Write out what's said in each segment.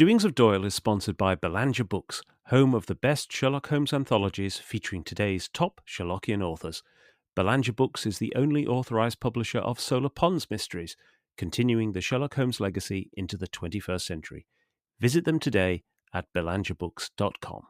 Doings of Doyle is sponsored by Belanger Books, home of the best Sherlock Holmes anthologies featuring today's top Sherlockian authors. Belanger Books is the only authorised publisher of Solar Pond's mysteries, continuing the Sherlock Holmes legacy into the 21st century. Visit them today at belangerbooks.com.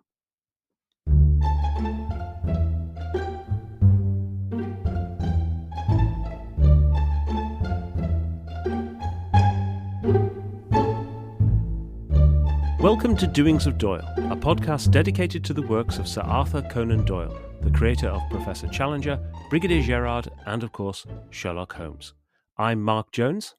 Welcome to Doings of Doyle, a podcast dedicated to the works of Sir Arthur Conan Doyle, the creator of Professor Challenger, Brigadier Gerard, and of course, Sherlock Holmes. I'm Mark Jones.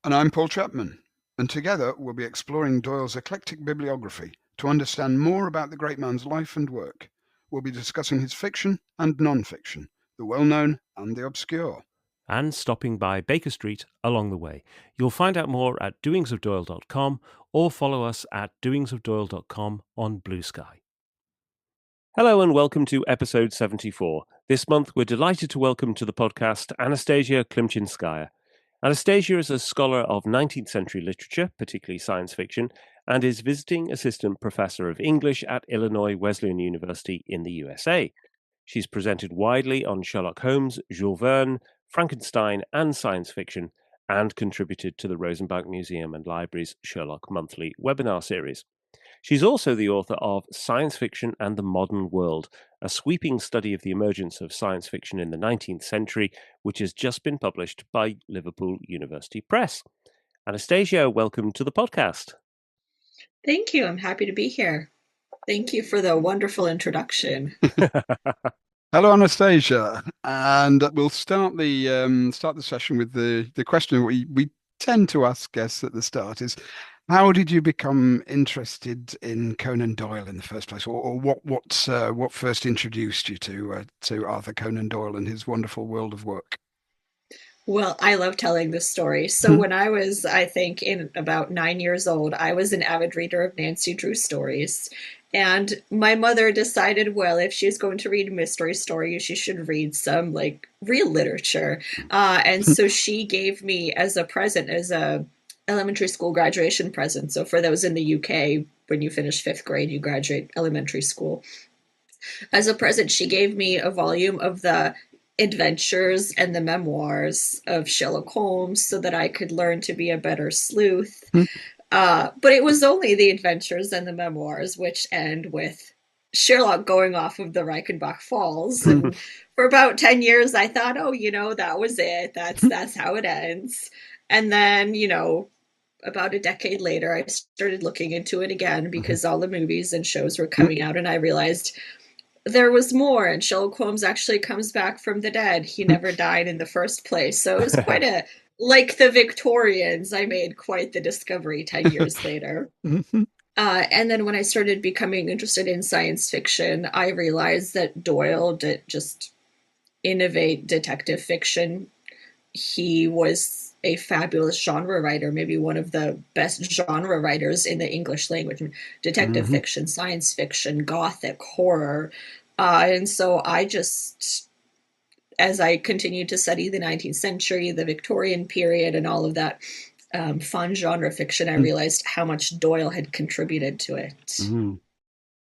And I'm Paul Chapman. And together we'll be exploring Doyle's eclectic bibliography to understand more about the great man's life and work. We'll be discussing his fiction and non-fiction, the well-known and the obscure. And stopping by Baker Street along the way. You'll find out more at doingsofdoyle.com or follow us at doingsofdoyle.com on Blue Sky. Hello and welcome to episode 74. This month we're delighted to welcome to the podcast Anastasia Klimchynskaya. Anastasia is a scholar of 19th century literature, particularly science fiction, and is visiting assistant professor of English at Illinois Wesleyan University in the USA. She's presented widely on Sherlock Holmes, Jules Verne, Frankenstein and science fiction, and contributed to the Rosenbach Museum and Library's Sherlock Monthly webinar series. She's also the author of Science Fiction and the Modern World, a sweeping study of the emergence of science fiction in the 19th century, which has just been published by Liverpool University Press. Anastasia, welcome to the podcast. Thank you. I'm happy to be here. Thank you for the wonderful introduction. Hello, Anastasia, and we'll start the session with the question we tend to ask guests at the start is, how did you become interested in Conan Doyle in the first place, or what first introduced you to Arthur Conan Doyle and his wonderful world of work? Well, I love telling this story. So when I was, I think, in about 9 years old, I was an avid reader of Nancy Drew stories. And my mother decided, well, if she's going to read mystery stories, she should read some like real literature. And so she gave me as a present, as a elementary school graduation present. So for those in the UK, when you finish 5th grade, you graduate elementary school. As a present, she gave me a volume of the adventures and the memoirs of Sherlock Holmes so that I could learn to be a better sleuth. But it was only the adventures and the memoirs, which end with Sherlock going off of the Reichenbach Falls. And for about 10 years, I thought, oh, that was it. That's how it ends. And then, about a decade later, I started looking into it again because all the movies and shows were coming out, and I realized there was more, and Sherlock Holmes actually comes back from the dead. He never died in the first place. So it was quite like the Victorians, I made quite the discovery 10 years later. And then when I started becoming interested in science fiction, I realized that Doyle did just innovate detective fiction. He was a fabulous genre writer, maybe one of the best genre writers in the English language. Detective fiction, science fiction, gothic, horror. And so I just, as I continued to study the 19th century, the Victorian period, and all of that fun genre fiction, I realized how much Doyle had contributed to it.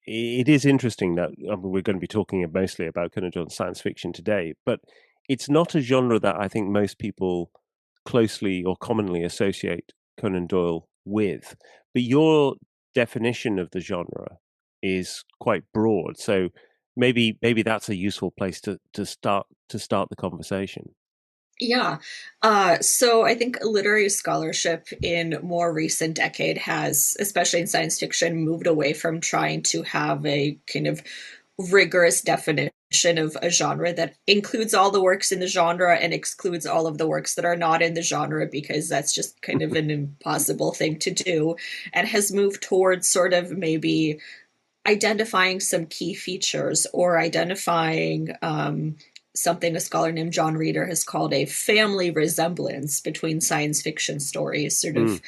It is interesting that we're going to be talking mostly about Conan Doyle's science fiction today, but it's not a genre that I think most people closely or commonly associate Conan Doyle with. But your definition of the genre is quite broad, so maybe that's a useful place to start the conversation. Yeah. So I think literary scholarship in more recent decade has, especially in science fiction, moved away from trying to have a kind of rigorous definition of a genre that includes all the works in the genre and excludes all of the works that are not in the genre, because that's just kind of an impossible thing to do, and has moved towards sort of maybe identifying some key features or identifying something a scholar named John Reeder has called a family resemblance between science fiction stories, sort of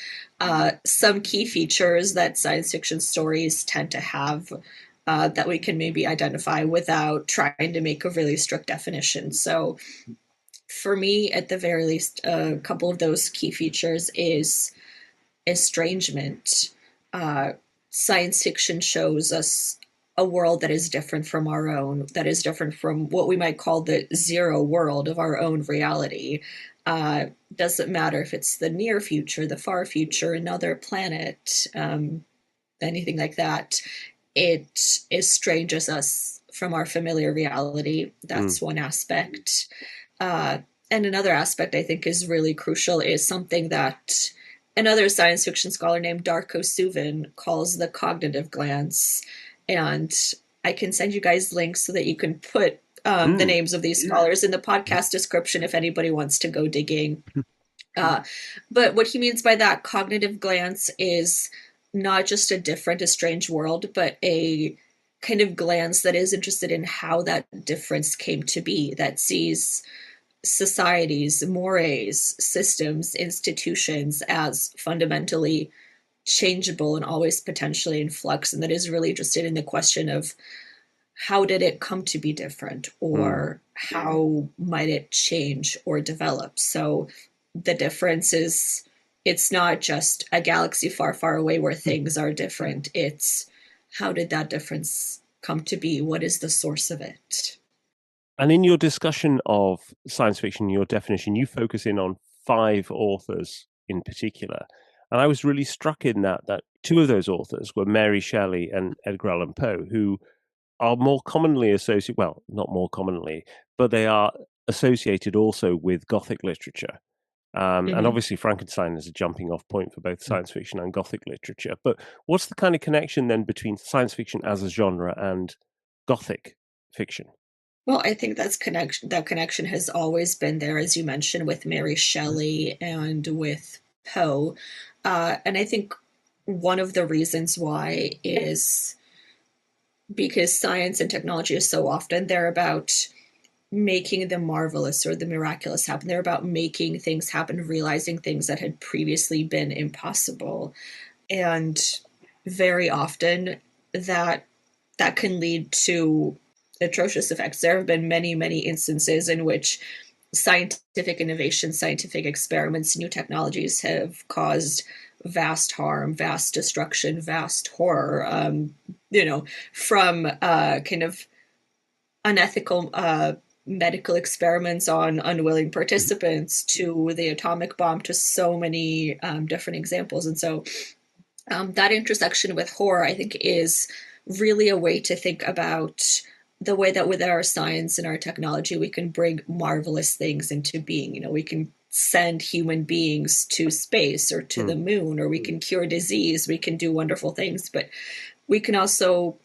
some key features that science fiction stories tend to have that we can maybe identify without trying to make a really strict definition. So for me, at the very least, a couple of those key features is estrangement. science fiction shows us a world that is different from our own, that is different from what we might call the zero world of our own reality. Doesn't matter if it's the near future, the far future, another planet, anything like that. It estranges us from our familiar reality. That's one aspect. And another aspect I think is really crucial is something that another science fiction scholar named Darko Suvin calls the cognitive glance. And I can send you guys links so that you can put the names of these scholars in the podcast description if anybody wants to go digging. But what he means by that cognitive glance is not just a different, a strange world, but a kind of glance that is interested in how that difference came to be, that sees societies, mores, systems, institutions as fundamentally changeable and always potentially in flux, and that is really interested in the question of how did it come to be different, or how might it change or develop. So the difference is, it's not just a galaxy far, far away where things are different. It's how did that difference come to be? What is the source of it? And in your discussion of science fiction, your definition, you focus in on 5 authors in particular. And I was really struck in that 2 of those authors were Mary Shelley and Edgar Allan Poe, who are more commonly associated, well, not more commonly, but they are associated also with Gothic literature. And obviously Frankenstein is a jumping off point for both science fiction and Gothic literature. But what's the kind of connection then between science fiction as a genre and Gothic fiction? Well, I think that connection has always been there, as you mentioned, with Mary Shelley and with Poe. And I think one of the reasons why is because science and technology is so often they're about making the marvelous or the miraculous happen. They're about making things happen, realizing things that had previously been impossible. And very often that can lead to atrocious effects. There have been many, many instances in which scientific innovation, scientific experiments, new technologies have caused vast harm, vast destruction, vast horror, from kind of unethical medical experiments on unwilling participants to the atomic bomb, to so many different examples. And so that intersection with horror, I think, is really a way to think about the way that with our science and our technology, we can bring marvelous things into being. We can send human beings to space or to the moon, or we can cure disease, we can do wonderful things, but we can also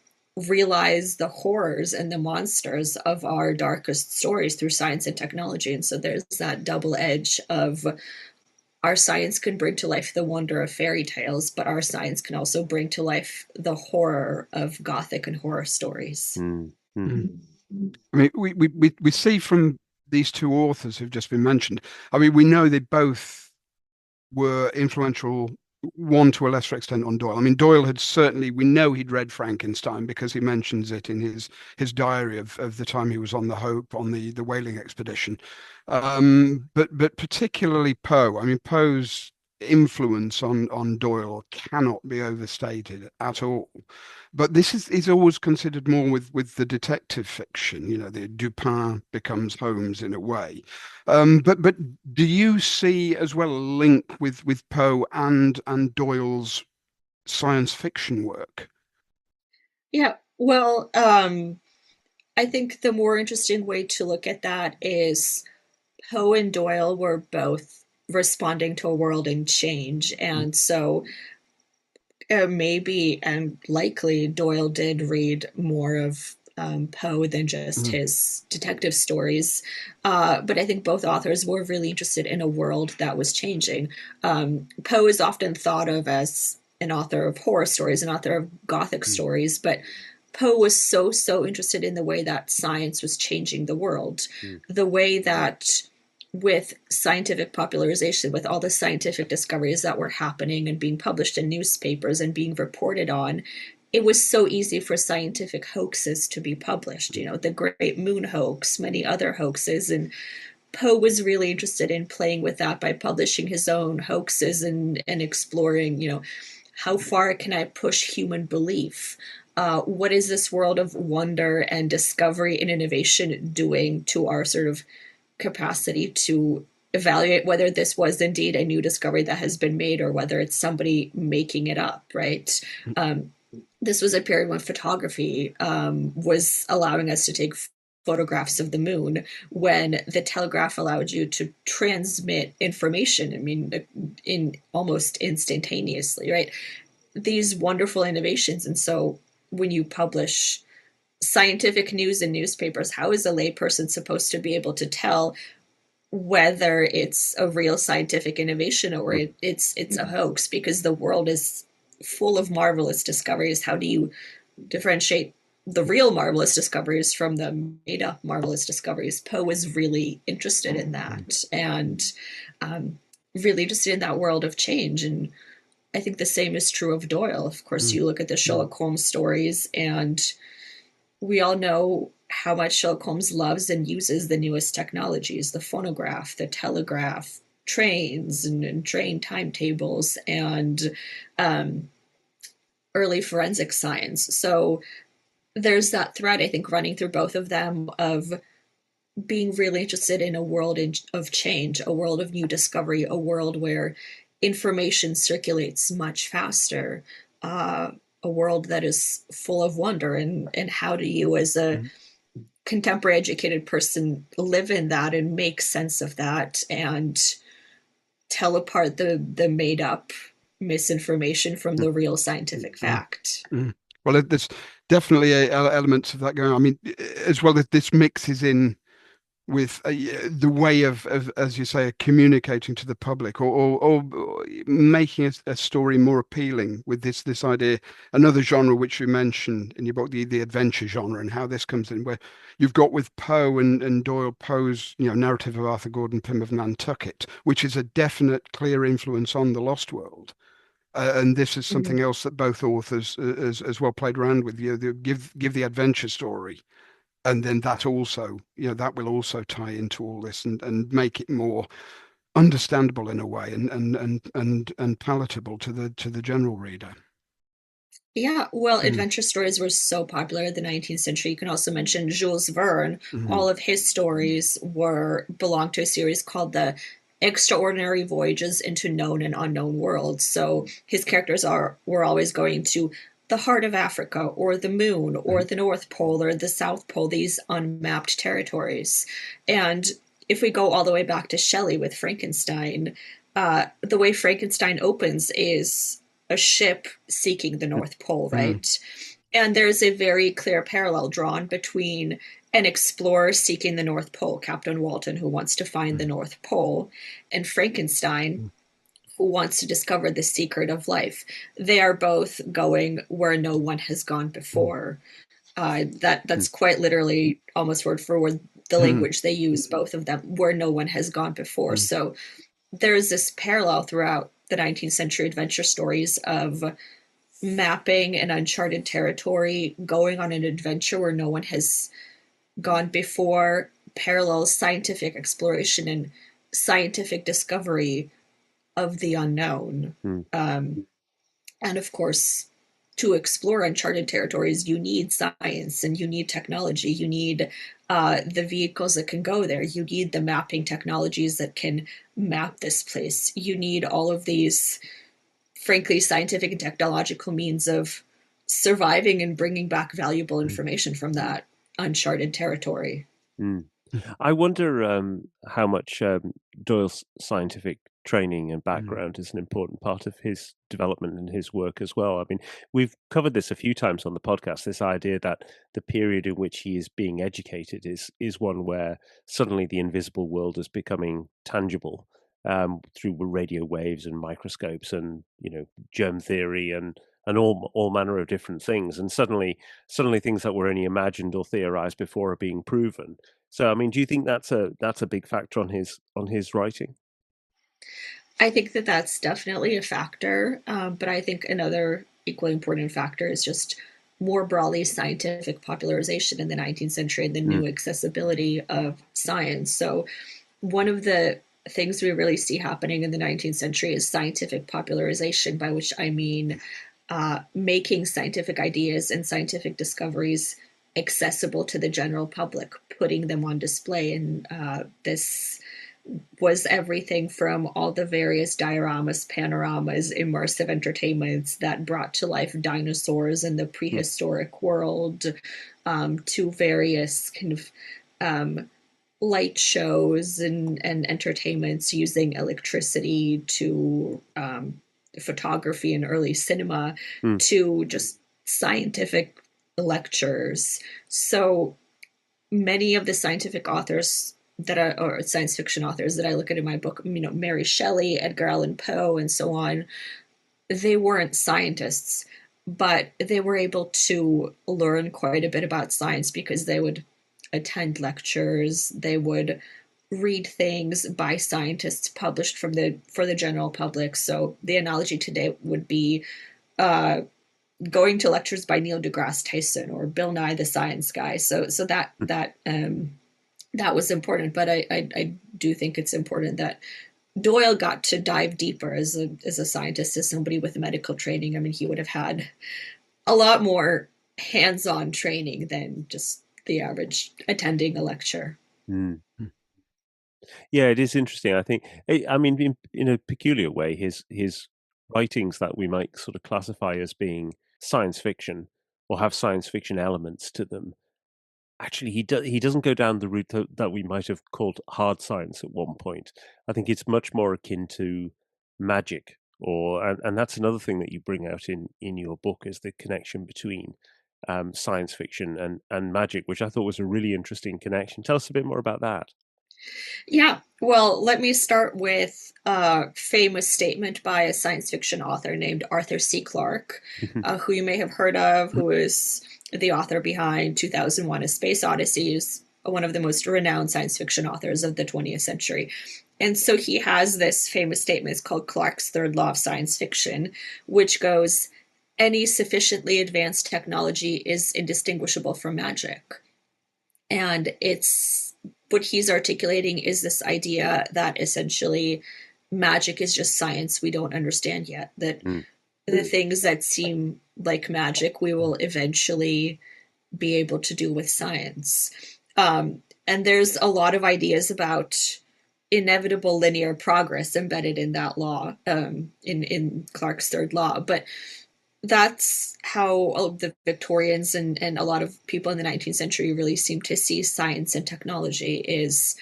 realize the horrors and the monsters of our darkest stories through science and technology. And so there's that double edge of our science can bring to life the wonder of fairy tales, but our science can also bring to life the horror of Gothic and horror stories. I mean, we see from these 2 authors who've just been mentioned, I mean, we know they both were influential, one to a lesser extent on Doyle. I mean, Doyle had certainly, we know he'd read Frankenstein because he mentions it in his diary of the time he was on the Hope, on the whaling expedition. But particularly Poe. I mean, Poe's influence on Doyle cannot be overstated at all. But this is always considered more with the detective fiction. The Dupin becomes Holmes in a way. But do you see as well a link with Poe and Doyle's science fiction work? Yeah, well, I think the more interesting way to look at that is Poe and Doyle were both responding to a world in change. And so maybe and likely Doyle did read more of Poe than just his detective stories. But I think both authors were really interested in a world that was changing. Poe is often thought of as an author of horror stories, an author of Gothic stories, but Poe was so interested in the way that science was changing the world, the way that with scientific popularization, with all the scientific discoveries that were happening and being published in newspapers and being reported on, it was so easy for scientific hoaxes to be published. The Great Moon hoax, many other hoaxes. And Poe was really interested in playing with that by publishing his own hoaxes and exploring, how far can I push human belief? What is this world of wonder and discovery and innovation doing to our sort of capacity to evaluate whether this was indeed a new discovery that has been made or whether it's somebody making it up, right? This was a period when photography was allowing us to take photographs of the moon, when the telegraph allowed you to transmit information, I mean, in almost instantaneously, right? These wonderful innovations. And so when you publish scientific news in newspapers, how is a layperson supposed to be able to tell whether it's a real scientific innovation or it's a hoax? Because the world is full of marvelous discoveries. How do you differentiate the real marvelous discoveries from the made up marvelous discoveries? Poe was really interested in that, and really interested in that world of change. And I think the same is true of Doyle. Of course, you look at the Sherlock Holmes stories, and we all know how much Sherlock Holmes loves and uses the newest technologies, the phonograph, the telegraph, trains and train timetables, and early forensic science. So there's that thread, I think, running through both of them of being really interested in a world of change, a world of new discovery, a world where information circulates much faster, a world that is full of wonder. And how do you, as a contemporary educated person, live in that and make sense of that and tell apart the made up misinformation from the real scientific fact? Well, there's definitely elements of that going on. I mean, as well, that this mixes in with the way of, as you say, communicating to the public, or making a story more appealing with this idea. Another genre which you mentioned in your book, the adventure genre, and how this comes in, where you've got with Poe and Doyle, Poe's narrative of Arthur Gordon Pym of Nantucket, which is a definite, clear influence on the Lost World. And this is something else that both authors as well played around with. Give the adventure story, and then that also, that will also tie into all this and make it more understandable in a way, and palatable to the general reader. Yeah, well, adventure stories were so popular in the 19th century. You can also mention Jules Verne. All of his stories belonged to a series called the Extraordinary Voyages into Known and Unknown Worlds. So his characters were always going to the heart of Africa, or the moon, or the North Pole, or the South Pole, these unmapped territories. And if we go all the way back to Shelley with Frankenstein, the way Frankenstein opens is a ship seeking the North Pole, right? And there's a very clear parallel drawn between an explorer seeking the North Pole, Captain Walton, who wants to find the North Pole, and Frankenstein, who wants to discover the secret of life. They are both going where no one has gone before. That's quite literally, almost word for word, the language they use, both of them, where no one has gone before. So there's this parallel throughout the 19th century adventure stories of mapping an uncharted territory, going on an adventure where no one has gone before, parallel scientific exploration and scientific discovery of the unknown. And of course, to explore uncharted territories, you need science and you need technology. You need the vehicles that can go there. You need the mapping technologies that can map this place. You need all of these, frankly, scientific and technological means of surviving and bringing back valuable information from that uncharted territory. I wonder how much Doyle's scientific training and background is an important part of his development and his work as well. I mean, we've covered this a few times on the podcast, this idea that the period in which he is being educated is one where suddenly the invisible world is becoming tangible through radio waves and microscopes and, germ theory and all manner of different things. And suddenly things that were only imagined or theorized before are being proven. So, I mean, do you think that's a big factor on his writing? I think that that's definitely a factor, but I think another equally important factor is just more broadly scientific popularization in the 19th century and the new accessibility of science. So one of the things we really see happening in the 19th century is scientific popularization, by which I mean making scientific ideas and scientific discoveries accessible to the general public, putting them on display. And this was everything from all the various dioramas, panoramas, immersive entertainments that brought to life dinosaurs in the prehistoric world, to various kind of light shows and entertainments using electricity, to photography and early cinema, to just scientific lectures. So many of the scientific authors or science fiction authors that I look at in my book, Mary Shelley, Edgar Allan Poe, and so on, they weren't scientists, but they were able to learn quite a bit about science because they would attend lectures, they would read things by scientists published for the general public. So the analogy today would be going to lectures by Neil deGrasse Tyson or Bill Nye the Science Guy. So that was important. But I do think it's important that Doyle got to dive deeper as a scientist, as somebody with medical training. I mean, he would have had a lot more hands-on training than just the average attending a lecture. Yeah, it is interesting. I think, I mean, in a peculiar way, his writings that we might sort of classify as being science fiction or have science fiction elements to them, actually he doesn't go down the route that we might have called hard science at one point. I think it's much more akin to magic, and that's another thing that you bring out in your book, is the connection between science fiction and magic, which I thought was a really interesting connection. Tell us a bit more about that. Yeah, well, let me start with a famous statement by a science fiction author named Arthur C. Clarke, who you may have heard of, who is the author behind 2001: A Space Odyssey, is one of the most renowned science fiction authors of the 20th century. And so he has this famous statement. It's called Clarke's Third Law of Science Fiction, which goes, any sufficiently advanced technology is indistinguishable from magic. And it's what he's articulating is this idea that essentially magic is just science we don't understand yet, that the things that seem like magic we will eventually be able to do with science. And there's a lot of ideas about inevitable linear progress embedded in that law, in Clarke's third law. But that's how the Victorians and a lot of people in the 19th century really seem to see science and technology. Is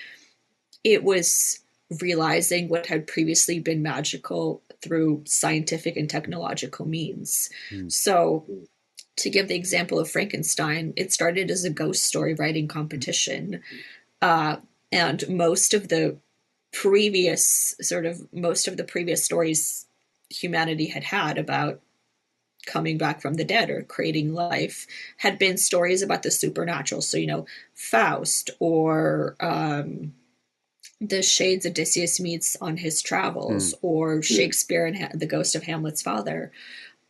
it was realizing what had previously been magical through scientific and technological means. So to give the example of Frankenstein, it started as a ghost story writing competition. And most of the previous stories humanity had about coming back from the dead or creating life had been stories about the supernatural. So, Faust, or the shades Odysseus meets on his travels, or Shakespeare and the ghost of Hamlet's father.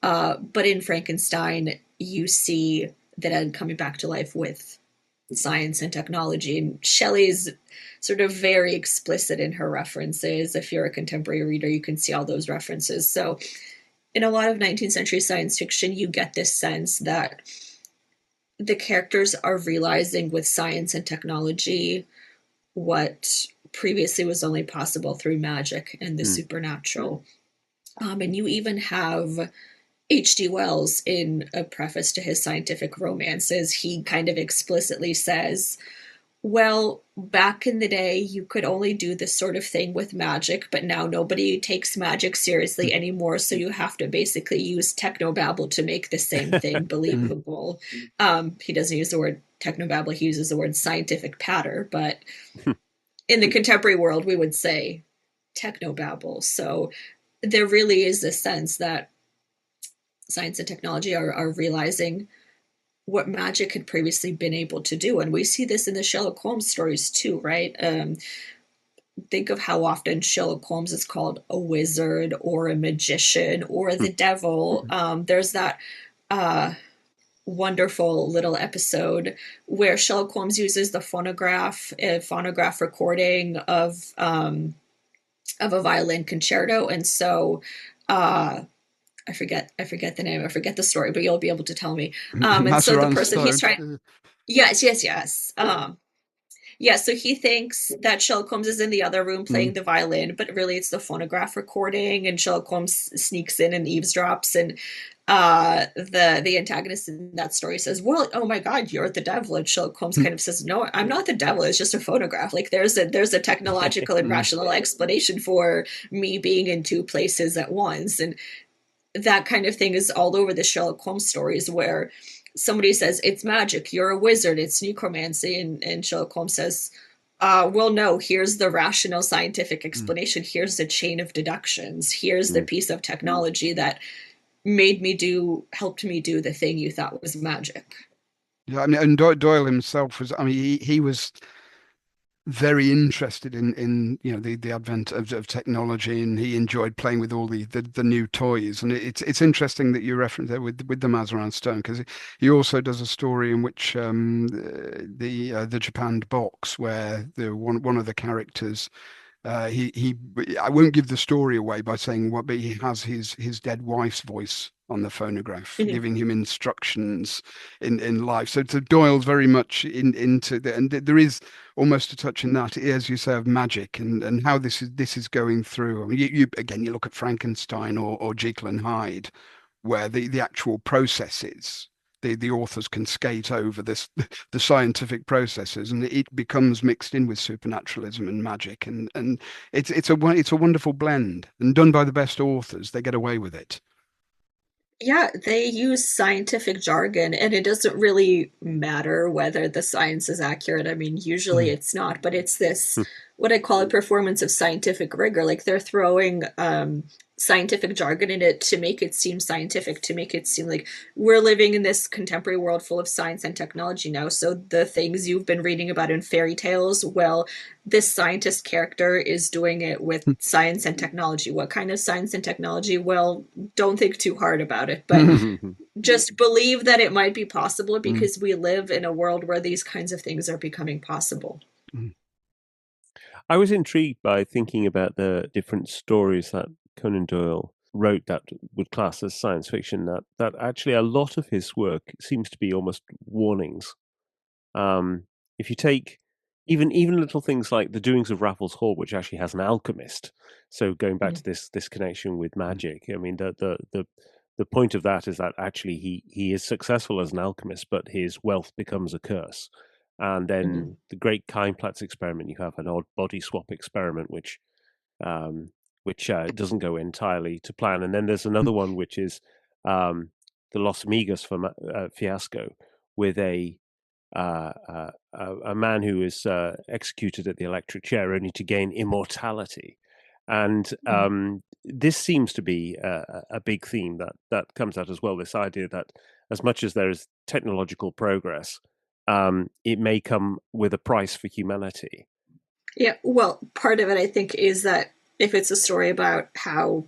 But in Frankenstein, you see that Ed coming back to life with science and technology. And Shelley's sort of very explicit in her references. If you're a contemporary reader, you can see all those references. So in a lot of 19th century science fiction, you get this sense that the characters are realizing with science and technology what previously was only possible through magic and the supernatural. And you even have H.G. Wells, in a preface to his scientific romances, he kind of explicitly says, well, back in the day, you could only do this sort of thing with magic, but now nobody takes magic seriously anymore, so you have to basically use technobabble to make the same thing believable. He doesn't use the word technobabble, he uses the word scientific patter, but in the contemporary world, we would say technobabble. So there really is a sense that science and technology are realizing what magic had previously been able to do. And we see this in the Sherlock Holmes stories too, right? Think of how often Sherlock Holmes is called a wizard or a magician or the devil. There's that wonderful little episode where Sherlock Holmes uses a phonograph recording of of a violin concerto. And so I forget the name, I forget the story, but you'll be able to tell me. And so the Mazarin person he's Stone. trying, yes. Yeah, so he thinks that Sherlock Holmes is in the other room playing Mm. the violin, but really it's the phonograph recording, and Sherlock Holmes sneaks in and eavesdrops, and the antagonist in that story says, "Well, oh my God, you're the devil," and Sherlock Holmes kind of says, "No, I'm not the devil. It's just a phonograph. Like there's a technological and Mm. rational explanation for me being in two places at once," and that kind of thing is all over the Sherlock Holmes stories where somebody says it's magic, you're a wizard, it's necromancy, and Sherlock Holmes says, well, no, here's the rational scientific Mm. explanation. Here's the chain of deductions. Here's the Mm. piece of technology that helped me do the thing you thought was magic. Yeah, I mean, and Doyle himself was, I mean, he was very interested in the advent of technology, and he enjoyed playing with all the new toys. And it's interesting that you reference there with the Mazarin Stone, because he also does a story in which the japanned box, where the one of the characters, he I won't give the story away by saying what, but he has his dead wife's voice on the phonograph, Mhm. giving him instructions in life. So Doyle's very much into the, and there is almost a touch in that, as you say, of magic, and how this is going through. I mean, you again, you look at Frankenstein or Jekyll and Hyde, where the actual processes. The authors can skate over the scientific processes, and it becomes mixed in with supernaturalism and magic, and it's a wonderful blend, and done by the best authors. They get away with it. Yeah, they use scientific jargon, and it doesn't really matter whether the science is accurate. I mean, usually Mm. it's not, but it's this, what I call a performance of scientific rigor. Like they're throwing scientific jargon in it to make it seem scientific, to make it seem like we're living in this contemporary world full of science and technology now. So the things you've been reading about in fairy tales, well, this scientist character is doing it with science and technology. What kind of science and technology? Well, don't think too hard about it, but just believe that it might be possible Mm. because we live in a world where these kinds of things are becoming possible. Mm. I was intrigued by thinking about the different stories that Conan Doyle wrote that would class as science fiction. That actually a lot of his work seems to be almost warnings. If you take even little things like the Doings of Raffles Hall, which actually has an alchemist. So going back Mhm. to this connection with Mm. magic, I mean the point of that is that actually he is successful as an alchemist, but his wealth becomes a curse. And Mhm. then the great Keinplatz experiment, you have an odd body swap experiment, um, which doesn't go entirely to plan. And then there's another one which is the Los Amigos fiasco, with a man who is executed at the electric chair only to gain immortality. And Mhm. this seems to be a big theme that comes out as well. This idea that as much as there is technological progress, it may come with a price for humanity. Yeah, well, part of it I think is that if it's a story about how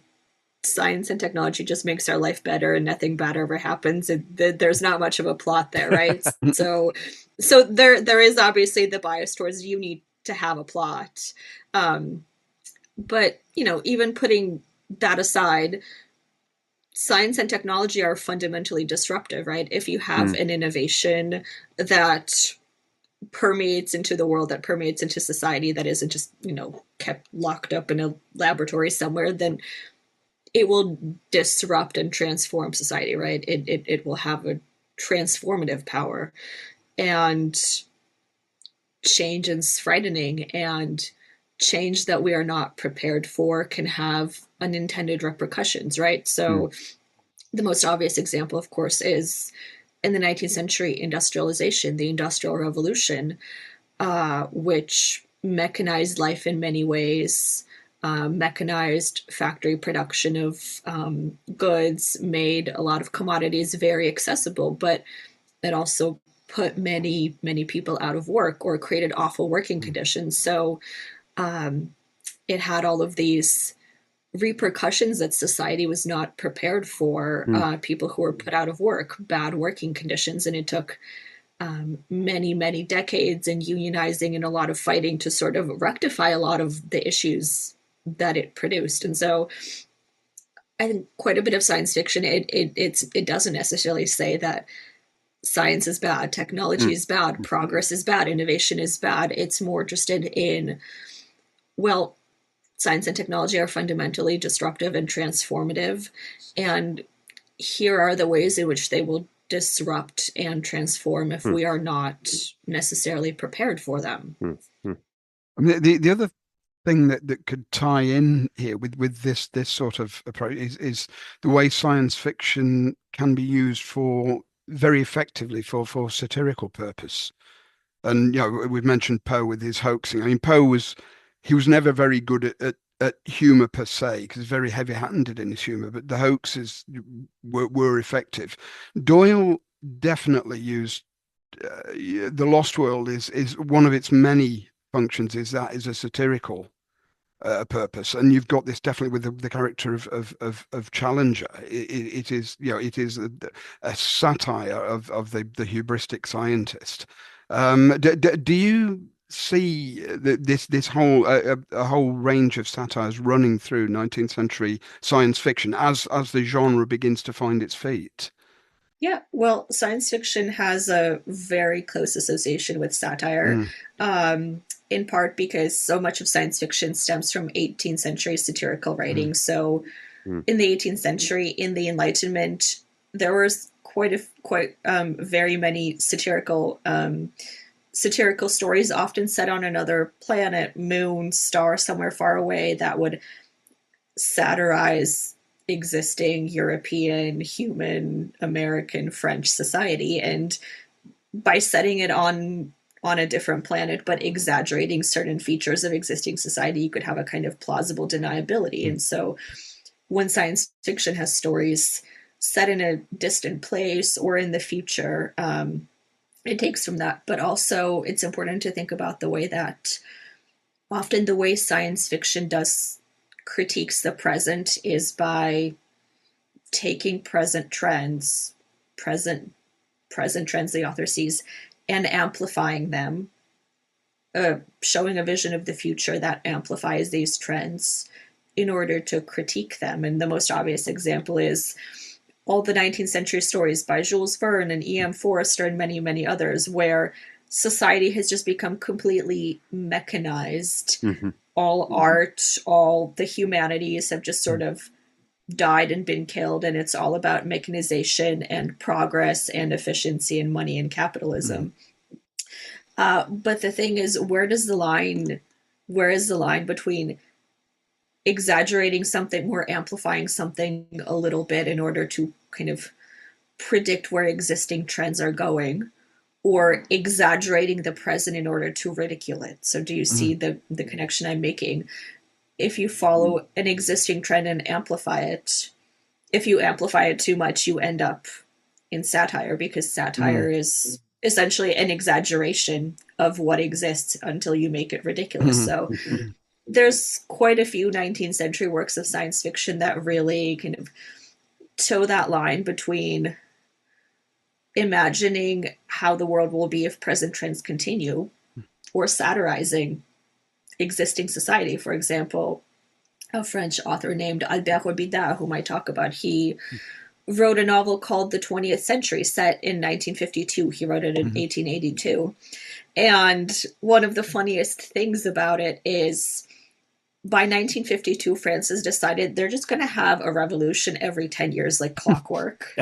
science and technology just makes our life better and nothing bad ever happens, there's not much of a plot there, right? So, so there is obviously the bias towards you need to have a plot, um, but even putting that aside, science and technology are fundamentally disruptive, right? If you have Mm, an innovation that permeates into the world, that permeates into society, that isn't just kept locked up in a laboratory somewhere, then it will disrupt and transform society, right? It will have a transformative power, and change is frightening, and change that we are not prepared for can have unintended repercussions, right? mm, So the most obvious example, of course, is in the 19th century industrialization, the Industrial Revolution, which mechanized life in many ways, mechanized factory production of goods, made a lot of commodities very accessible, but it also put many people out of work or created awful working Mm. conditions. So um, it had all of these repercussions that society was not prepared for. mm. People who were put out of work, bad working conditions, and it took many decades and unionizing and a lot of fighting to sort of rectify a lot of the issues that it produced. And so I think quite a bit of science fiction, it doesn't necessarily say that science is bad, technology is bad, progress is bad, innovation is bad. It's more interested in, well, science and technology are fundamentally disruptive and transformative, and here are the ways in which they will disrupt and transform if we are not necessarily prepared for them. I mean, the other thing that could tie in here with this sort of approach is the way science fiction can be used for very effectively for satirical purpose. And we've mentioned Poe with his hoaxing. I mean, he was never very good at humor per se, because he's very heavy-handed in his humor, but the hoaxes were effective. Doyle definitely used the Lost World is one of its many functions is a satirical purpose, and you've got this definitely with the character of Challenger. It is it is a satire of the hubristic scientist. Do you see this whole a whole range of satires running through 19th century science fiction as the genre begins to find its feet? Yeah, well, science fiction has a very close association with satire, in part because so much of science fiction stems from 18th century satirical writing. So, in the 18th century, in the Enlightenment, there was quite very many satirical stories, often set on another planet, moon, star, somewhere far away, that would satirize existing European, human, American, French society. And by setting it on a different planet, but exaggerating certain features of existing society, you could have a kind of plausible deniability. And so when science fiction has stories set in a distant place or in the future, it takes from that. But also it's important to think about the way that often the way science fiction critiques the present is by taking present trends the author sees, and amplifying them, showing a vision of the future that amplifies these trends in order to critique them. And the most obvious example is all the 19th century stories by Jules Verne and E.M. Forster and many, many others, where society has just become completely mechanized. All art, all the humanities have just sort of died and been killed, and it's all about mechanization and progress and efficiency and money and capitalism. But the thing is, where is the line between exaggerating something or amplifying something a little bit in order to kind of predict where existing trends are going, or exaggerating the present in order to ridicule it? So do you see the connection I'm making? If you follow an existing trend and amplify it, if you amplify it too much, you end up in satire, because satire is essentially an exaggeration of what exists until you make it ridiculous. So there's quite a few 19th century works of science fiction that really kind of toe that line between imagining how the world will be if present trends continue, or satirizing existing society. For example, a French author named Albert Robida, whom I talk about, he wrote a novel called The 20th Century, set in 1952. He wrote it in 1882. And one of the funniest things about it is, by 1952, France has decided they're just going to have a revolution every 10 years, like clockwork.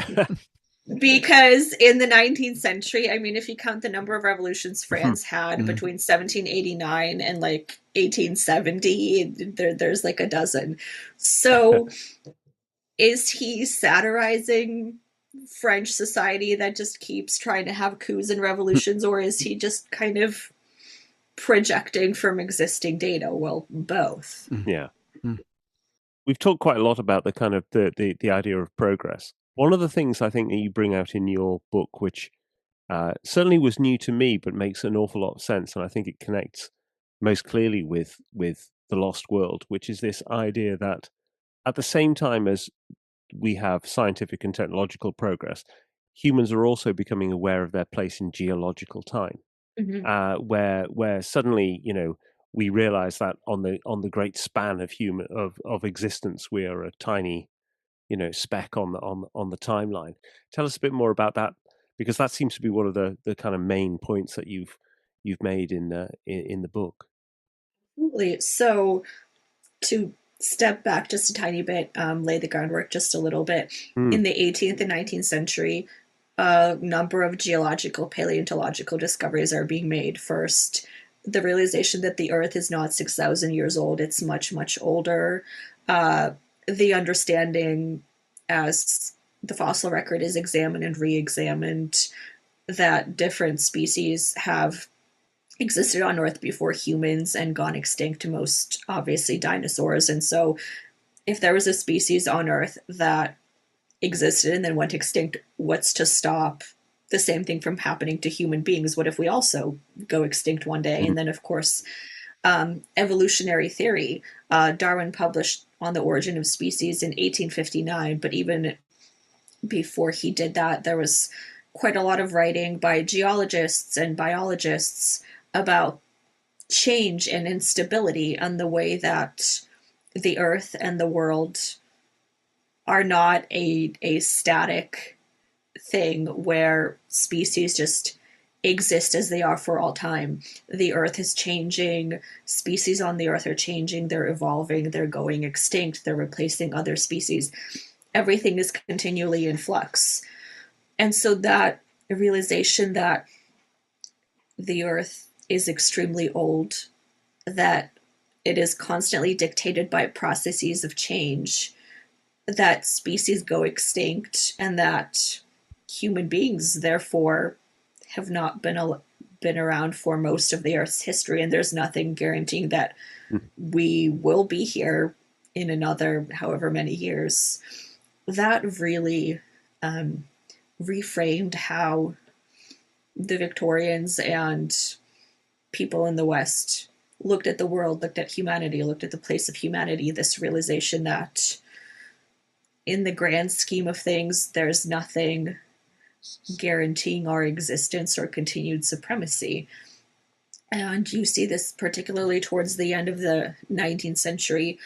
Because in the 19th century, I mean, if you count the number of revolutions France had between 1789 and like 1870, there's like a dozen. So is he satirizing French society that just keeps trying to have coups and revolutions, or is he just kind of projecting from existing data? Well, both. Yeah. We've talked quite a lot about the kind of the idea of progress. One of the things I think that you bring out in your book, which certainly was new to me, but makes an awful lot of sense, and I think it connects most clearly with The Lost World, which is this idea that at the same time as we have scientific and technological progress, humans are also becoming aware of their place in geological time, where suddenly, we realize that on the great span of existence, we are a tiny, speck on the timeline. Tell us a bit more about that, because that seems to be one of the kind of main points that you've made in the book. Absolutely. So to step back just a tiny bit, lay the groundwork just a little bit. In the 18th and 19th century, a number of geological, paleontological discoveries are being made. First, the realization that the Earth is not 6,000 years old, it's much, much older. The understanding, as the fossil record is examined and re-examined, that different species have existed on Earth before humans and gone extinct, most obviously dinosaurs. And so if there was a species on Earth that existed and then went extinct, what's to stop the same thing from happening to human beings? What if we also go extinct one day? And then, of course, evolutionary theory. Darwin published On the Origin of Species in 1859, but even before he did that, there was quite a lot of writing by geologists and biologists about change and instability and the way that the Earth and the world are not a static thing where species just exist as they are for all time. The Earth is changing, species on the Earth are changing, they're evolving, they're going extinct, they're replacing other species. Everything is continually in flux. And so that realization that the Earth is extremely old, that it is constantly dictated by processes of change, that species go extinct, and that human beings, therefore, have not been around for most of the Earth's history, and there's nothing guaranteeing that we will be here in another however many years. That really reframed how the Victorians and people in the West looked at the world, looked at humanity, looked at the place of humanity, this realization that in the grand scheme of things, there's nothing guaranteeing our existence or continued supremacy. And you see this particularly towards the end of the 19th century.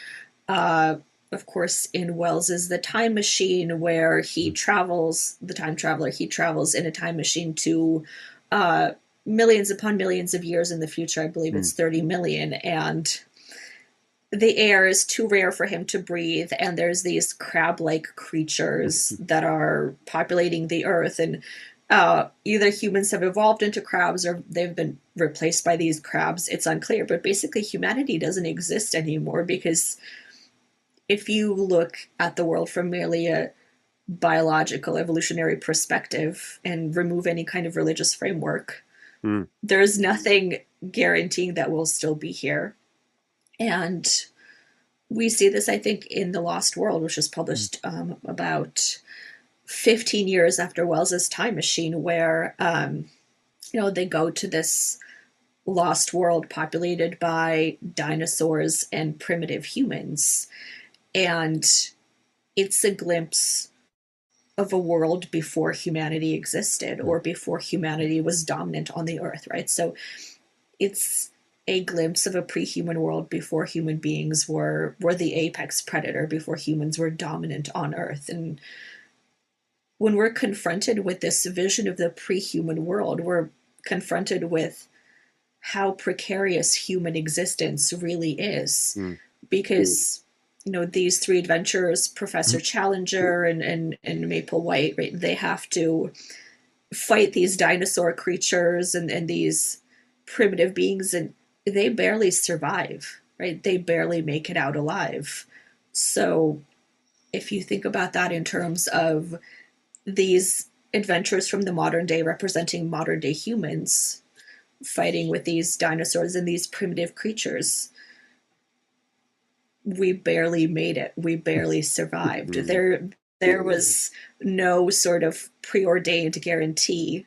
Of course, in Wells's The Time Machine, where he travels, the time traveler, he travels in a time machine to millions upon millions of years in the future. I believe it's 30 million. And the air is too rare for him to breathe. And there's these crab-like creatures that are populating the Earth. And either humans have evolved into crabs or they've been replaced by these crabs. It's unclear. But basically, humanity doesn't exist anymore, because if you look at the world from merely a biological evolutionary perspective and remove any kind of religious framework, there's nothing guaranteeing that we'll still be here. And we see this, I think, in The Lost World, which was published about 15 years after Wells's Time Machine, where they go to this lost world populated by dinosaurs and primitive humans. And it's a glimpse of a world before humanity existed or before humanity was dominant on the Earth, right? So it's a glimpse of a pre-human world before human beings were the apex predator, before humans were dominant on Earth. And when we're confronted with this vision of the pre-human world, we're confronted with how precarious human existence really is. Because these three adventurers, Professor Challenger and Maple White, right, they have to fight these dinosaur creatures and these primitive beings, and they barely survive, right? They barely make it out alive. So if you think about that in terms of these adventurers from the modern day representing modern day humans fighting with these dinosaurs and these primitive creatures, we barely made it. We barely survived. There was no sort of preordained guarantee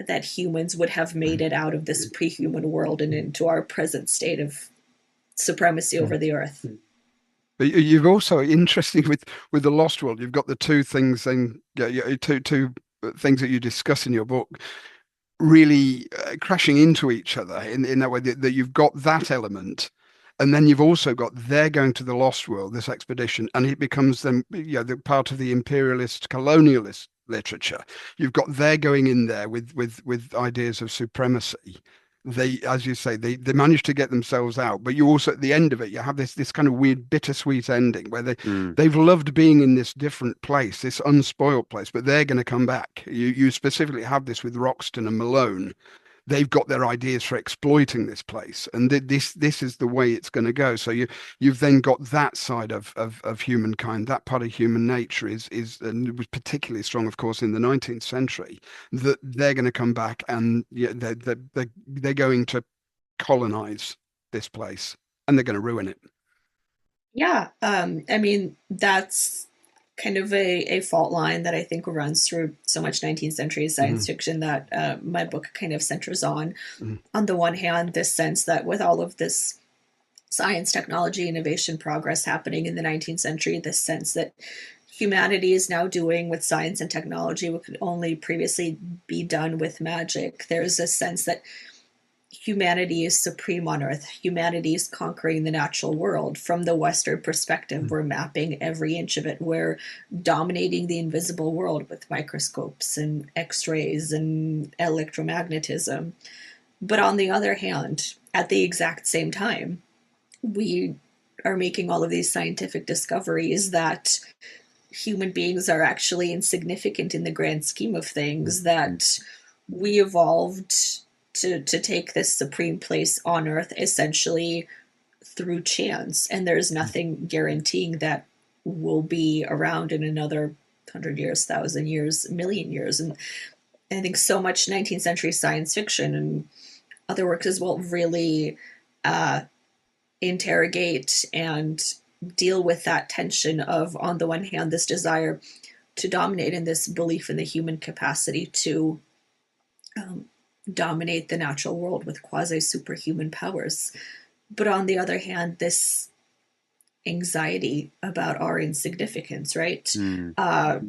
that humans would have made it out of this pre-human world and into our present state of supremacy over the Earth. You've also, interesting with the Lost World, you've got the two things, and two things that you discuss in your book. really crashing into each other in that way that you've got that element. And then you've also got they're going to the Lost World, this expedition, and it becomes then, the part of the imperialist colonialist literature. You've got they're going in there with ideas of supremacy. They, as you say, they manage to get themselves out, but you also at the end of it, you have this kind of weird bittersweet ending where Mm. they've loved being in this different place, this unspoiled place, but they're going to come back. You specifically have this with Roxton and Malone. They've got their ideas for exploiting this place, and this is the way it's going to go. So you've then got that side of humankind, that part of human nature and it was particularly strong, of course, in the 19th century. That they're going to come back, and they're going to colonize this place, and they're going to ruin it. Yeah, I mean, that's kind of a fault line that I think runs through so much 19th century science Mhm, fiction that my book kind of centers on. mhm, On the one hand, this sense that with all of this science, technology, innovation, progress happening in the 19th century, this sense that humanity is now doing with science and technology what could only previously be done with magic. There's a sense that humanity is supreme on earth. Humanity is conquering the natural world. From the Western perspective, mhm, we're mapping every inch of it. We're dominating the invisible world with microscopes and x-rays and electromagnetism. But on the other hand, at the exact same time, we are making all of these scientific discoveries that human beings are actually insignificant in the grand scheme of things, mhm, that we evolved to take this supreme place on earth essentially through chance, and there's nothing guaranteeing that we'll be around in another 100 years, 1,000 years, million years. And I think so much 19th century science fiction and other works as well really uh, interrogate and deal with that tension of, on the one hand, this desire to dominate and this belief in the human capacity to um, dominate the natural world with quasi superhuman powers. But on the other hand, this anxiety about our insignificance, right? Mm. Uh,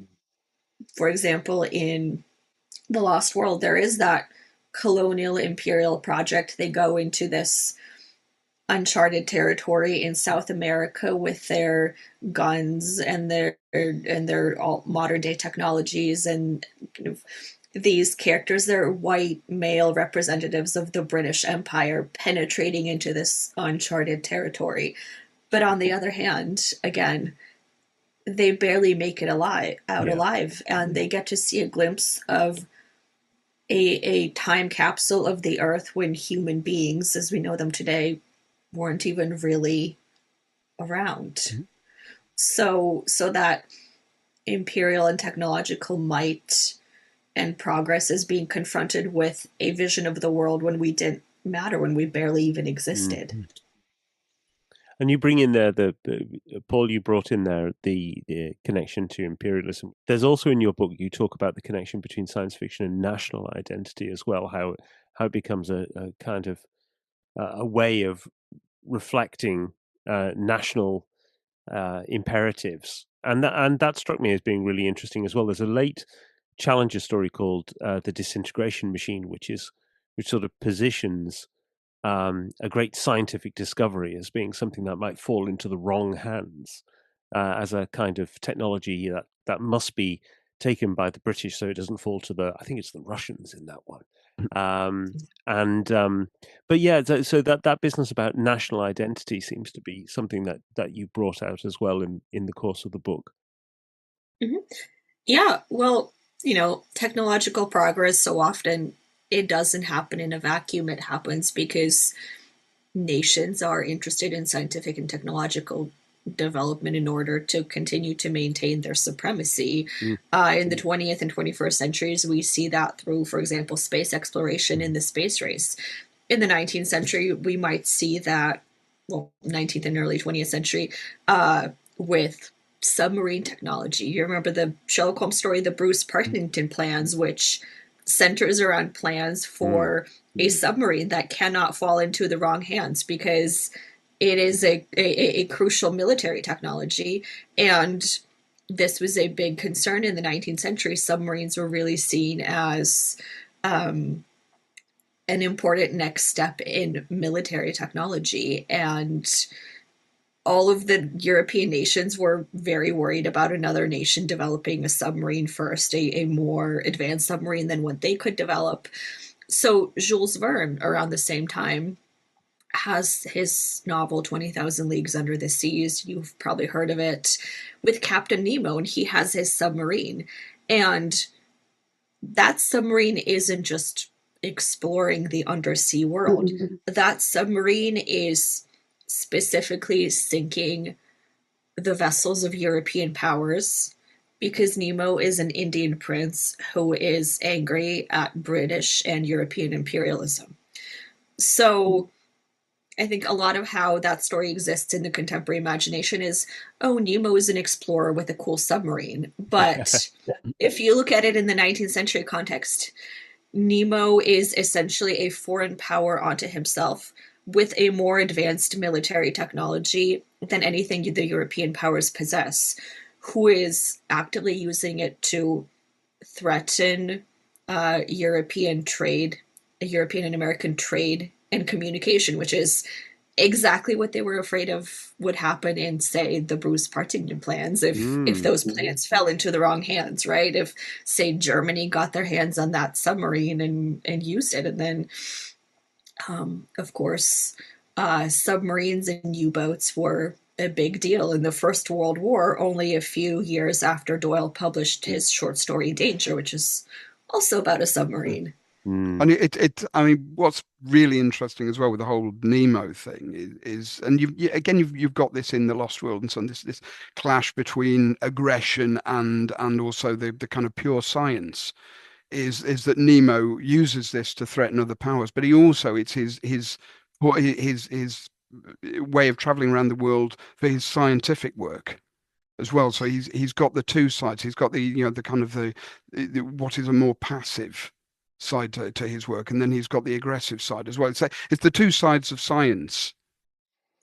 for example, in The Lost World, there is that colonial imperial project. They go into this uncharted territory in South America with their guns and their all modern day technologies and kind of these characters. They're white male representatives of the British Empire penetrating into this uncharted territory. But on the other hand, again, they barely make it Yeah. alive, and they get to see a glimpse of a time capsule of the earth when human beings as we know them today weren't even really around. mhm. So that imperial and technological might and progress is being confronted with a vision of the world when we didn't matter, when we barely even Mm. existed. And you bring in there Paul. You brought in there the connection to imperialism. There's also in your book you talk about the connection between science fiction and national identity as well. How it becomes a kind of a way of reflecting national imperatives, and that struck me as being really interesting as well. There's a late Challenger story called "The Disintegration Machine," which sort of positions a great scientific discovery as being something that might fall into the wrong hands as a kind of technology that must be taken by the British so it doesn't fall to I think it's the Russians in that one. Um, and but yeah, so that business about national identity seems to be something that you brought out as well in the course of the book. Mhm. Yeah, well, technological progress so often it doesn't happen in a vacuum. It happens because nations are interested in scientific and technological development in order to continue to maintain their supremacy. Mm, In the 20th and 21st centuries, we see that through, for example, space exploration in the space race. In the 19th century, we might see that, well, 19th and early 20th century, with submarine technology. You remember the Sherlock Holmes story, the Bruce Partington plans, which centers around plans mm, for a submarine that cannot fall into the wrong hands because it is a crucial military technology. And this was a big concern in the 19th century. Submarines were really seen as an important next step in military technology. And all of the European nations were very worried about another nation developing a submarine first, a more advanced submarine than what they could develop. So Jules Verne, around the same time, has his novel 20,000 Leagues Under the Seas. You've probably heard of it, with Captain Nemo, and he has his submarine. And that submarine isn't just exploring the undersea world. That submarine is specifically sinking the vessels of European powers, because Nemo is an Indian prince who is angry at British and European imperialism. So I think a lot of how that story exists in the contemporary imagination is, oh, Nemo is an explorer with a cool submarine. But if you look at it in the 19th century context, Nemo is essentially a foreign power onto himself, with a more advanced military technology than anything the European powers possess, who is actively using it to threaten European trade, European and American trade and communication, which is exactly what they were afraid of would happen in, say, the Bruce Partington plans, if those plans fell into the wrong hands, right? If, say, Germany got their hands on that submarine and used it, and then, of course, submarines and U-boats were a big deal in the First World War, only a few years after Doyle published his short story Danger, which is also about a submarine. And I mean, what's really interesting as well with the whole Nemo thing is and you've got this in The Lost World and so on, this clash between aggression and also the kind of pure science is that Nemo uses this to threaten other powers, but he also, it's his way of traveling around the world for his scientific work as well. So he's got the two sides. He's got the kind of the what is a more passive side to his work, and then he's got the aggressive side as well. It's the two sides of science.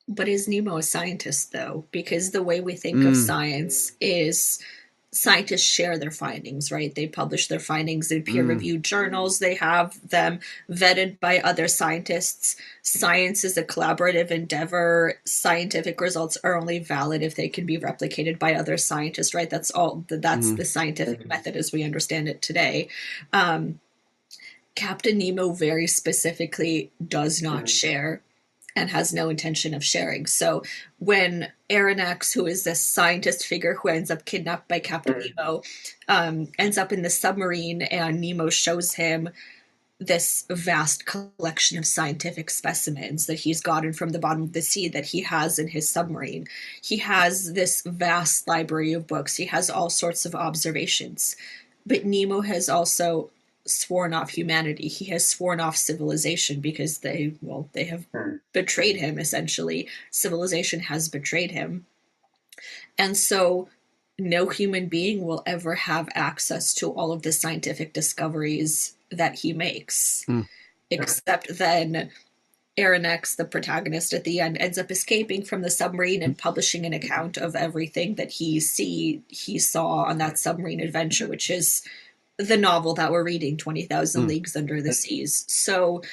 But is Nemo a scientist, though? Because the way we think of science is scientists share their findings, right? They publish their findings in peer-reviewed journals. They have them vetted by other scientists. Science is a collaborative endeavor. Scientific results are only valid if they can be replicated by other scientists, right? That's the scientific method as we understand it today. Captain Nemo very specifically does not share and has no intention of sharing. So when Aronnax, who is this scientist figure who ends up kidnapped by Captain Nemo, ends up in the submarine, and Nemo shows him this vast collection of scientific specimens that he's gotten from the bottom of the sea that he has in his submarine. He has this vast library of books. He has all sorts of observations. But Nemo has also sworn off humanity. He has sworn off civilization because they have betrayed him, essentially. Civilization has betrayed him. And so no human being will ever have access to all of the scientific discoveries that he makes. Except then Aronnax, the protagonist at the end, ends up escaping from the submarine and publishing an account of everything that he saw on that submarine adventure, which is the novel that we're reading, 20,000 Leagues Under the Seas. So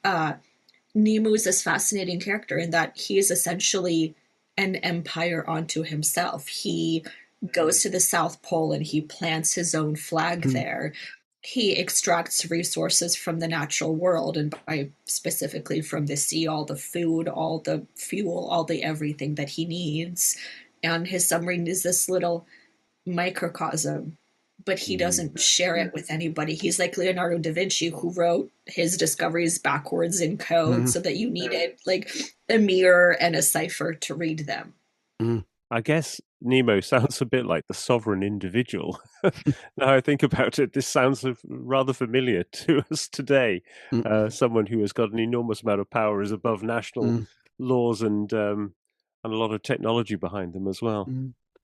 Nemo is this fascinating character in that he is essentially an empire unto himself. He goes to the South Pole and he plants his own flag there. He extracts resources from the natural world, and by specifically from the sea, all the food, all the fuel, all the everything that he needs. And his submarine is this little microcosm, but he doesn't share it with anybody. He's like Leonardo da Vinci, who wrote his discoveries backwards in code so that you needed like a mirror and a cipher to read them. I guess Nemo sounds a bit like the sovereign individual. Now I think about it, this sounds rather familiar to us today. Someone who has got an enormous amount of power, is above national laws and a lot of technology behind them as well.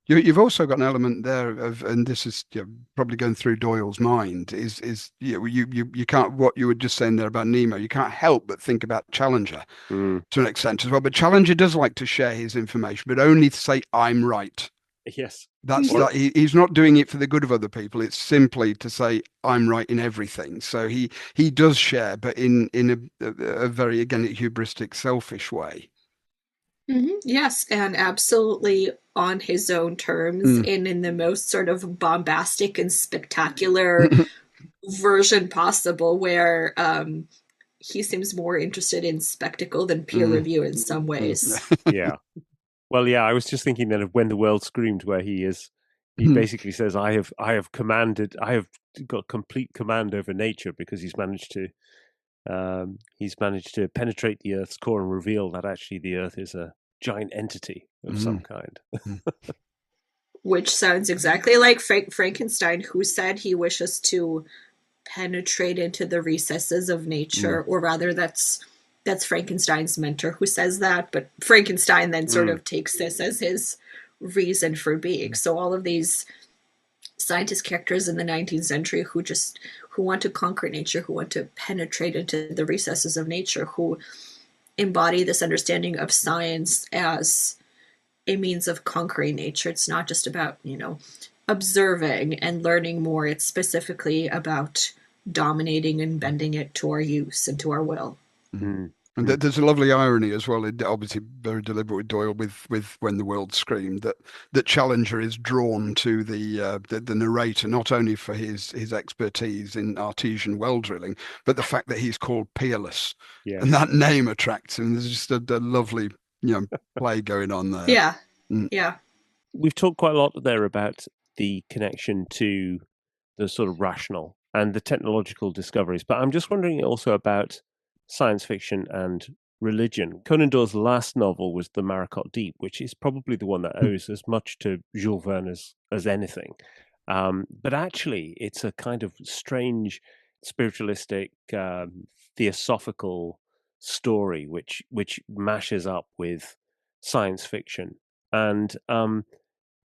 You've also got an element there of, and this is probably going through Doyle's mind, is you can't, what you were just saying there about Nemo, you can't help but think about Challenger to an extent as well. But Challenger does like to share his information, but only to say, I'm right. Yes. He's not doing it for the good of other people. It's simply to say I'm right in everything. So he does share, but in a very, again, hubristic, selfish way. Yes, and absolutely on his own terms, and in the most sort of bombastic and spectacular version possible, where he seems more interested in spectacle than peer review in some ways. Yeah. Well, yeah, I was just thinking then of When the World Screamed, where he basically says, I have got complete command over nature, because he's managed to penetrate the Earth's core and reveal that actually the Earth is a giant entity of some kind. Which sounds exactly like Frankenstein, who said he wishes to penetrate into the recesses of nature, or rather that's Frankenstein's mentor who says that, but Frankenstein then sort of takes this as his reason for being. So all of these scientist characters in the 19th century who want to conquer nature, who want to penetrate into the recesses of nature, who embody this understanding of science as a means of conquering nature. It's not just about, observing and learning more. It's specifically about dominating and bending it to our use and to our will. And there's a lovely irony as well, obviously very deliberate with Doyle, with When the World Screamed, that Challenger is drawn to the narrator, not only for his expertise in artesian well drilling, but the fact that he's called Peerless. Yes. And that name attracts him. There's just a lovely play going on there. Yeah. Yeah. We've talked quite a lot there about the connection to the sort of rational and the technological discoveries, but I'm just wondering also about science fiction and religion. Conan Doyle's last novel was The Maracot Deep, which is probably the one that owes as much to Jules Verne as anything. But actually, it's a kind of strange, spiritualistic, theosophical story which mashes up with science fiction. And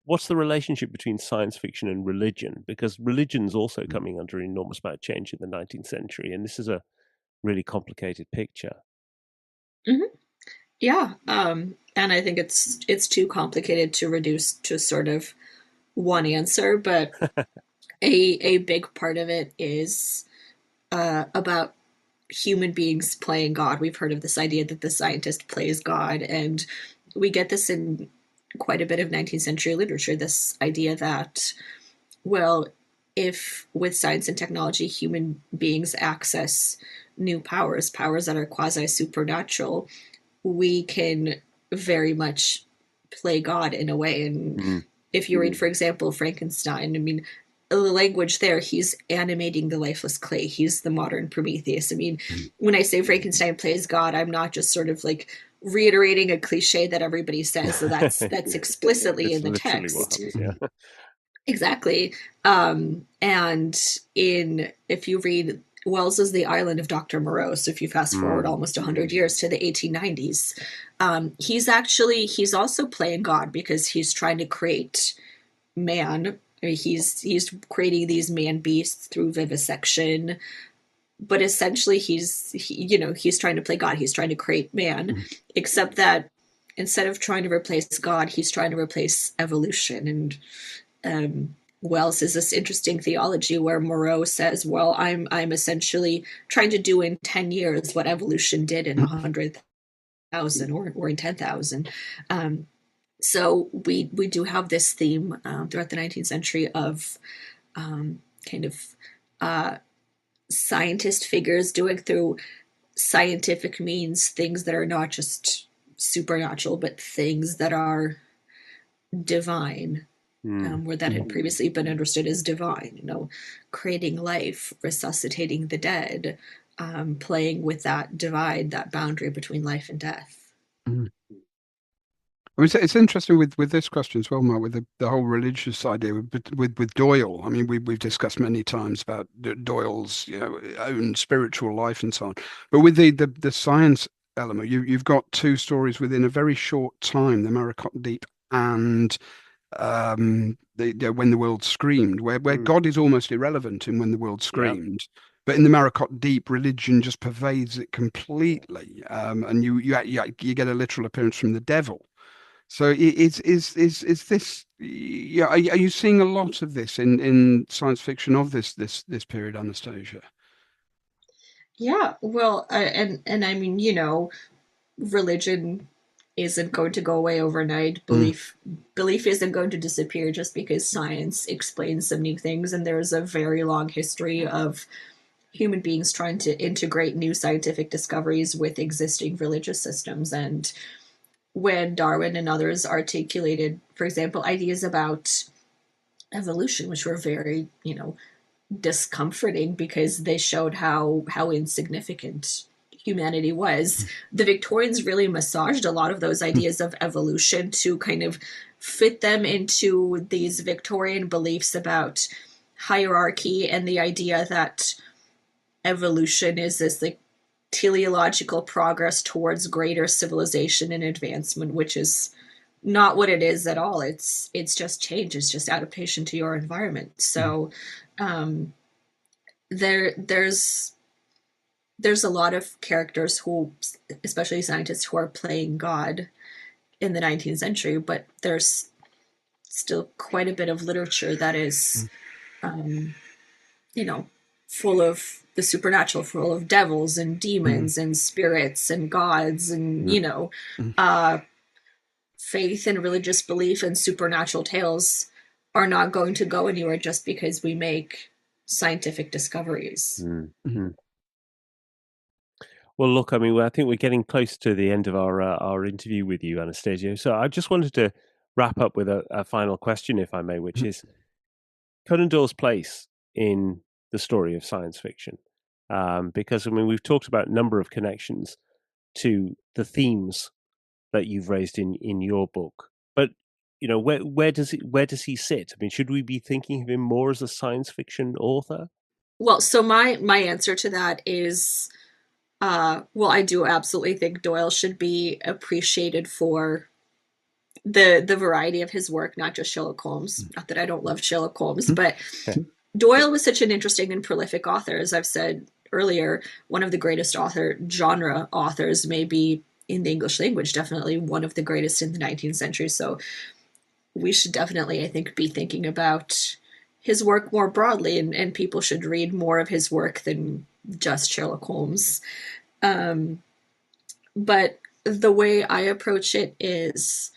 what's the relationship between science fiction and religion? Because religion's also coming under an enormous amount of change in the 19th century, and this is a really complicated picture. Yeah. And I think it's too complicated to reduce to sort of one answer, but a big part of it is about human beings playing God. We've heard of this idea that the scientist plays God, and we get this in quite a bit of 19th century literature, this idea that, well, if with science and technology human beings access new powers that are quasi-supernatural, we can very much play God in a way. And if you read, for example, Frankenstein, I mean, the language there, he's animating the lifeless clay. He's the modern Prometheus. I mean, when I say Frankenstein plays God, I'm not just sort of like reiterating a cliche that everybody says. So that's explicitly in the text. What happens, yeah. Exactly. And if you read Wells is The Island of Dr. Moreau, so if you fast forward almost 100 years to the 1890s, he's also playing God, because he's trying to create man. I mean, he's creating these man beasts through vivisection, but essentially he's trying to play God. He's trying to create man, except that instead of trying to replace God, he's trying to replace evolution. And Wells is this interesting theology where Moreau says, well, I'm essentially trying to do in 10 years what evolution did in 100,000 or in 10,000. So we do have this theme throughout the 19th century of kind of scientist figures doing through scientific means things that are not just supernatural, but things that are divine. Where that had previously been understood as divine, creating life, resuscitating the dead, playing with that divide, that boundary between life and death. I mean, it's interesting with this question as well, Mark, with the whole religious idea with Doyle. I mean, we've discussed many times about Doyle's own spiritual life and so on, but with the science element, you've got two stories within a very short time: The Maracot Deep and When the World Screamed, where God is almost irrelevant in When the World Screamed, but in The Maracot Deep, religion just pervades it completely, and you get a literal appearance from the devil. So is this? Yeah, are you seeing a lot of this in science fiction of this period, Anastasia? Yeah, well, and I mean, religion isn't going to go away overnight. Mm, Belief isn't going to disappear just because science explains some new things. And there's a very long history of human beings trying to integrate new scientific discoveries with existing religious systems. And when Darwin and others articulated, for example, ideas about evolution, which were very, discomforting because they showed how insignificant humanity was. The Victorians really massaged a lot of those mm, ideas of evolution to kind of fit them into these Victorian beliefs about hierarchy and the idea that evolution is this like teleological progress towards greater civilization and advancement, which is not what it is at all. It's just change. It's just adaptation to your environment. mm, So um, there's a lot of characters who, especially scientists, who are playing God in the 19th century, but there's still quite a bit of literature that is, mm, um, you know, full of the supernatural, full of devils and mm, demons and spirits and gods and, Mm. mm. uh, faith and religious belief and supernatural tales are not going to go anywhere just because we make scientific discoveries. Mm. Mm. Mm. Well, look, I mean, I think we're getting close to the end of our interview with you, Anastasia. So I just wanted to wrap up with a final question, if I may, which is Conan Doyle's place in the story of science fiction. Because I mean, we've talked about a number of connections to the themes that you've raised in your book, but where does he sit? I mean, should we be thinking of him more as a science fiction author? Well, so my answer to that is well, I do absolutely think Doyle should be appreciated for the variety of his work, not just Sherlock Holmes. Not that I don't love Sherlock Holmes, but Doyle was such an interesting and prolific author. As I've said earlier, one of the greatest genre authors, maybe in the English language, definitely one of the greatest in the 19th century. So we should definitely, I think, be thinking about his work more broadly, and people should read more of his work than just Sherlock Holmes. Um, but the way I approach it is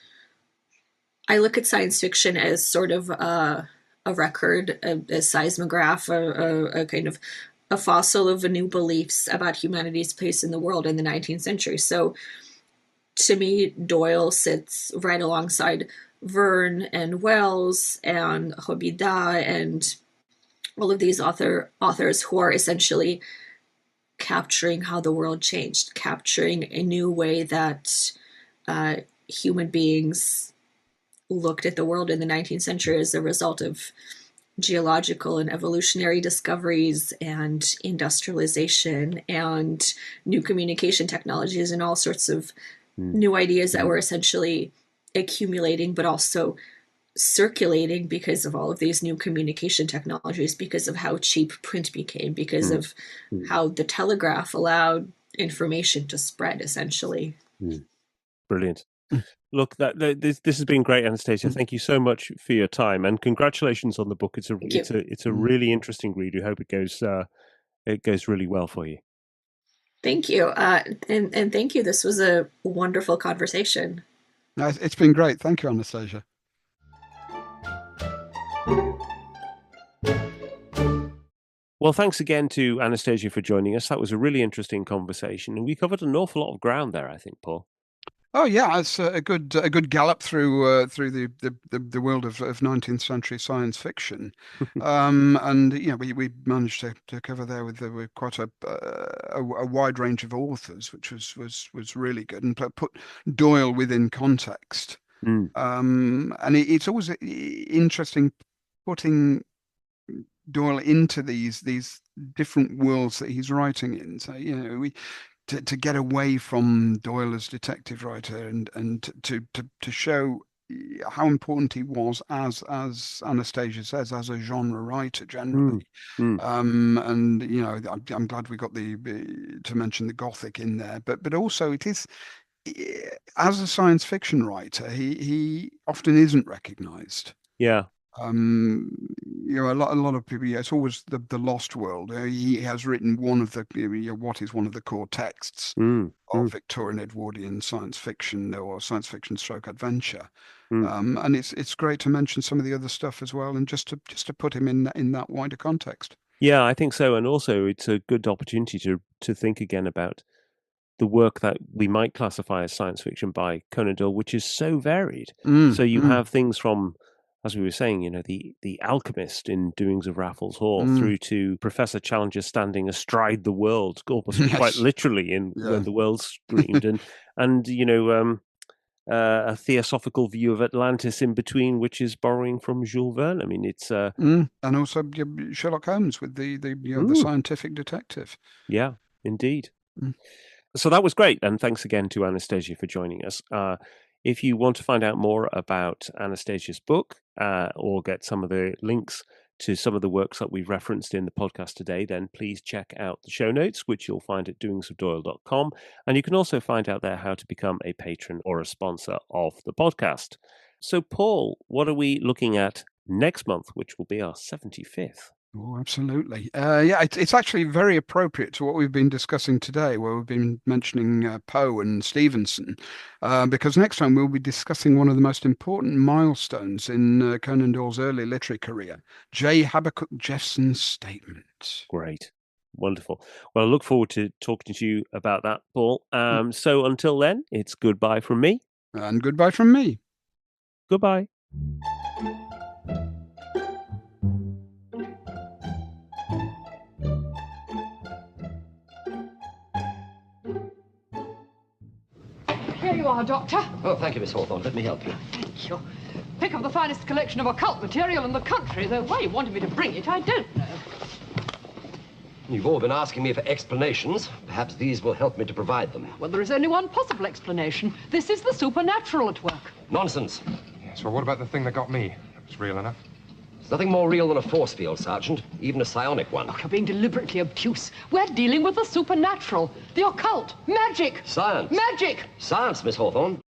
I look at science fiction as sort of a record, a seismograph, a kind of a fossil of new beliefs about humanity's place in the world in the 19th century. So to me, Doyle sits right alongside Verne and Wells and Hobida and all of these authors who are essentially capturing how the world changed, capturing a new way that human beings looked at the world in the 19th century as a result of geological and evolutionary discoveries and industrialization and new communication technologies and all sorts of Mm. new ideas that Mm. were essentially accumulating but also circulating because of all of these new communication technologies, because of how cheap print became, because Mm. of Mm. how the telegraph allowed information to spread essentially. Mm. Brilliant. Mm. Look, this has been great, Anastasia. Mm. Thank you so much for your time, and congratulations on the book. Thank you. It's a Mm. really interesting read. We hope it goes really well for you. Thank you. And thank you. This was a wonderful conversation. No, it's been great. Thank you, Anastasia. Well, thanks again to Anastasia for joining us. That was a really interesting conversation, and we covered an awful lot of ground there, I think, Paul. Oh yeah, it's a good gallop through the world of 19th century science fiction, and we managed to cover there with quite a wide range of authors, which was really good, and put Doyle within context. Mm. And it's always interesting putting Doyle into these different worlds that he's writing in. So we to get away from Doyle as detective writer and to show how important he was as Anastasia says, as a genre writer Mm. generally. Mm. And I'm glad we got to mention the Gothic in there, but also it is as a science fiction writer, he often isn't recognized. Yeah. A lot of people. Yeah, it's always the Lost World. He has written one of the what is one of the core texts Mm, of mm, Victorian Edwardian science fiction or science fiction stroke adventure. mm. And it's great to mention some of the other stuff as well, and just to put him in that wider context. Yeah, I think so. And also, it's a good opportunity to think again about the work that we might classify as science fiction by Conan Doyle, which is so varied. So you have things from, as we were saying, the alchemist in Doings of Raffles Hall, through to Professor Challenger standing astride the world, almost quite Yes. literally in Yeah. when the world screamed, and a theosophical view of Atlantis in between, which is borrowing from Jules Verne. I mean, it's and also Sherlock Holmes with the scientific detective. Yeah, indeed. Mm. So that was great, and thanks again to Anastasia for joining us. If you want to find out more about Anastasia's book or get some of the links to some of the works that we've referenced in the podcast today, then please check out the show notes, which you'll find at doingsofdoyle.com. And you can also find out there how to become a patron or a sponsor of the podcast. So, Paul, what are we looking at next month, which will be our 75th? Oh, absolutely. It's actually very appropriate to what we've been discussing today, where we've been mentioning Poe and Stevenson, because next time we'll be discussing one of the most important milestones in Conan Doyle's early literary career, J. Habakkuk Jeffson's statement. Great. Wonderful. Well, I look forward to talking to you about that, Paul. So until then, it's goodbye from me. And goodbye from me. Goodbye. Here you are, Doctor. Oh, thank you, Miss Hawthorne. Let me help you. Thank you. Pick up the finest collection of occult material in the country, though why you wanted me to bring it, I don't know. You've all been asking me for explanations. Perhaps these will help me to provide them. Well, there is only one possible explanation. This is the supernatural at work. Nonsense. Yes, well, what about the thing that got me? That was real enough. There's nothing more real than a force field, Sergeant, even a psionic one. Oh, you're being deliberately obtuse. We're dealing with the supernatural, the occult, magic. Science. Magic. Science, Miss Hawthorne.